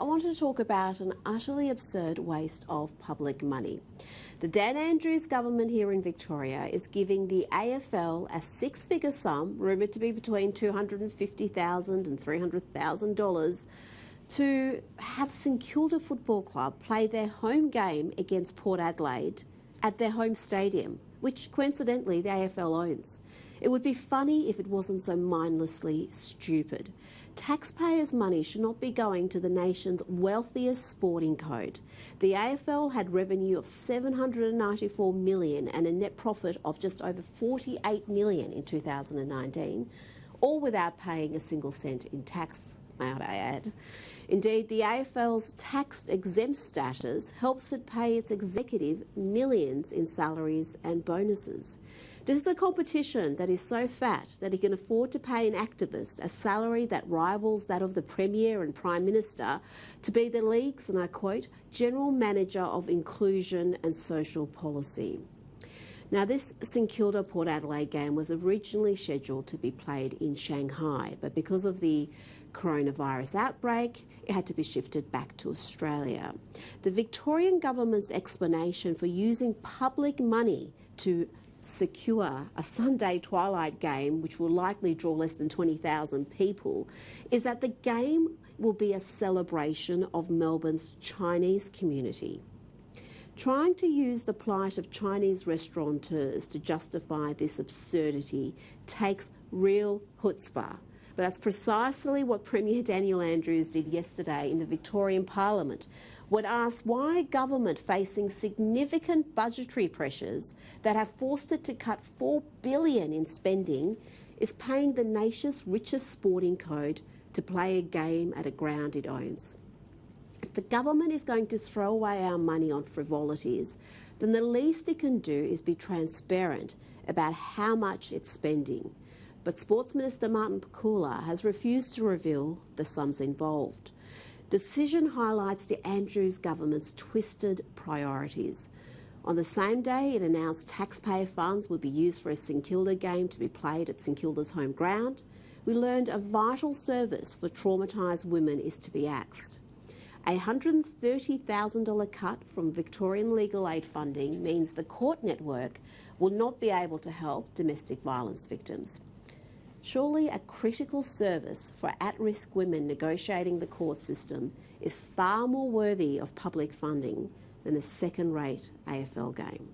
I wanted to talk about an utterly absurd waste of public money. The Dan Andrews government here in Victoria is giving the AFL a six-figure sum, rumoured to be between $250,000 and $300,000, to have St Kilda Football Club play their home game against Port Adelaide at their home stadium, which coincidentally the AFL owns. It would be funny if it wasn't so mindlessly stupid. Taxpayers' money should not be going to the nation's wealthiest sporting code. The AFL had revenue of $794 million and a net profit of just over $48 million in 2019, all without paying a single cent in tax, might I add. Indeed, the AFL's tax-exempt status helps it pay its executive millions in salaries and bonuses. This is a competition that is so fat that it can afford to pay an activist a salary that rivals that of the Premier and Prime Minister to be the league's, and I quote, General Manager of Inclusion and Social Policy. Now, this St Kilda Port Adelaide game was originally scheduled to be played in Shanghai, but because of the coronavirus outbreak, it had to be shifted back to Australia. The Victorian government's explanation for using public money to secure a Sunday twilight game, which will likely draw less than 20,000 people, is that the game will be a celebration of Melbourne's Chinese community. Trying to use the plight of Chinese restaurateurs to justify this absurdity takes real chutzpah. But that's precisely what Premier Daniel Andrews did yesterday in the Victorian Parliament, when asked why government facing significant budgetary pressures that have forced it to cut $4 billion in spending is paying the nation's richest sporting code to play a game at a ground it owns. If the government is going to throw away our money on frivolities, then the least it can do is be transparent about how much it's spending. But Sports Minister Martin Pakula has refused to reveal the sums involved. Decision highlights the Andrews government's twisted priorities. On the same day, it announced taxpayer funds would be used for a St Kilda game to be played at St Kilda's home ground. We learned a vital service for traumatised women is to be axed. A $130,000 cut from Victorian legal aid funding means the court network will not be able to help domestic violence victims. Surely a critical service for at-risk women negotiating the court system is far more worthy of public funding than a second-rate AFL game.